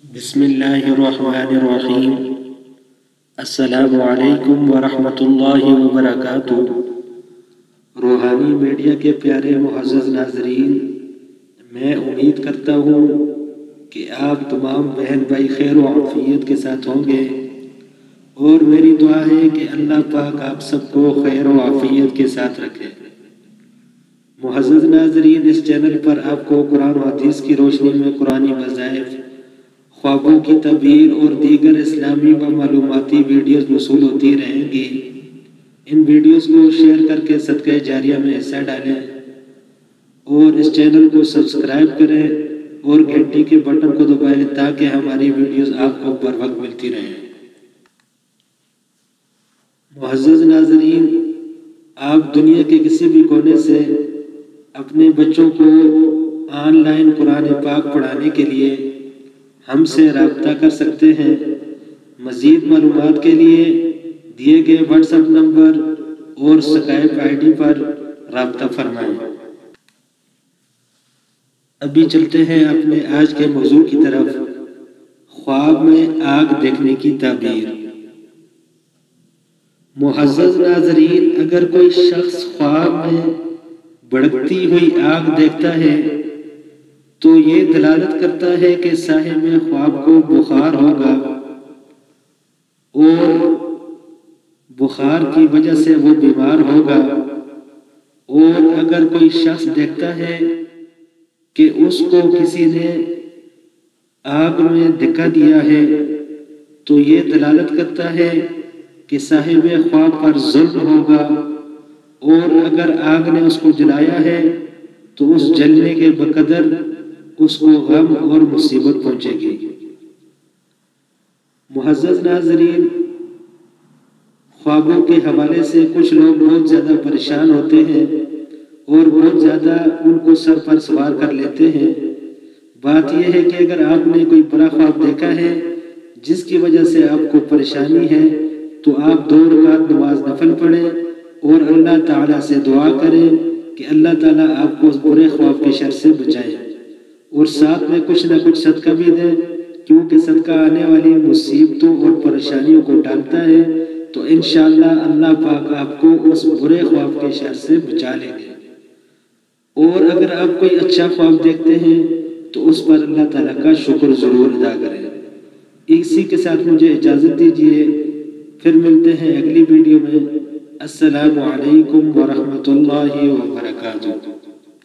بسم اللہ الرحمن الرحیم۔ السلام علیکم ورحمۃ اللہ وبرکاتہ۔ روحانی میڈیا کے پیارے معزز ناظرین، میں امید کرتا ہوں کہ آپ تمام بہن بھائی خیر و عافیت کے ساتھ ہوں گے، اور میری دعا ہے کہ اللہ پاک آپ سب کو خیر و عافیت کے ساتھ رکھے۔ معزز ناظرین، اس چینل پر آپ کو قرآن و حدیث کی روشنی میں قرآنی وظائف، خوابوں کی تعبیر اور دیگر اسلامی و معلوماتی ویڈیوز موصول ہوتی رہیں گی۔ ان ویڈیوز کو شیئر کر کے صدقہ جاریہ میں حصہ ڈالیں اور اس چینل کو سبسکرائب کریں اور گھنٹی کے بٹن کو دبائیں تاکہ ہماری ویڈیوز آپ کو بر وقت ملتی رہیں۔ معزز ناظرین، آپ دنیا کے کسی بھی کونے سے اپنے بچوں کو آن لائن قرآن پاک پڑھانے کے لیے ہم سے رابطہ کر سکتے ہیں۔ مزید معلومات کے لیے دیے گئے واٹس ایپ نمبر اور اسکائپ آئی ڈی پر رابطہ فرمائیں۔ ابھی چلتے ہیں اپنے آج کے موضوع کی طرف، خواب میں آگ دیکھنے کی تعبیر۔ معزز ناظرین، اگر کوئی شخص خواب میں بھڑکتی ہوئی آگ دیکھتا ہے تو یہ دلالت کرتا ہے کہ صاحب خواب کو بخار ہوگا اور بخار کی وجہ سے وہ بیمار ہوگا۔ اور اگر کوئی شخص دیکھتا ہے کہ اس کو کسی نے آگ میں دھکا دیا ہے تو یہ دلالت کرتا ہے کہ صاحب خواب پر ظلم ہوگا، اور اگر آگ نے اس کو جلایا ہے تو اس جلنے کے بقدر اس کو غم اور مصیبت پہنچے گی۔ معزز ناظرین، خوابوں کے حوالے سے کچھ لوگ بہت زیادہ پریشان ہوتے ہیں اور بہت زیادہ ان کو سر پر سوار کر لیتے ہیں۔ بات یہ ہے کہ اگر آپ نے کوئی برا خواب دیکھا ہے جس کی وجہ سے آپ کو پریشانی ہے تو آپ 2 رکعت نماز نفل پڑھیں اور اللہ تعالیٰ سے دعا کریں کہ اللہ تعالیٰ آپ کو اس برے خواب کے شر سے بچائے، اور ساتھ میں کچھ نہ کچھ صدقہ بھی دیں، کیونکہ صدقہ آنے والی مصیبتوں اور پریشانیوں کو ٹالتا ہے۔ تو انشاءاللہ اللہ پاک آپ کو اس برے خواب کے شر سے بچا لیں گے۔ اور اگر آپ کوئی اچھا خواب دیکھتے ہیں تو اس پر اللہ تعالیٰ کا شکر ضرور ادا کریں۔ اسی کے ساتھ مجھے اجازت دیجیے، پھر ملتے ہیں اگلی ویڈیو میں۔ السلام علیکم ورحمۃ اللہ وبرکاتہ۔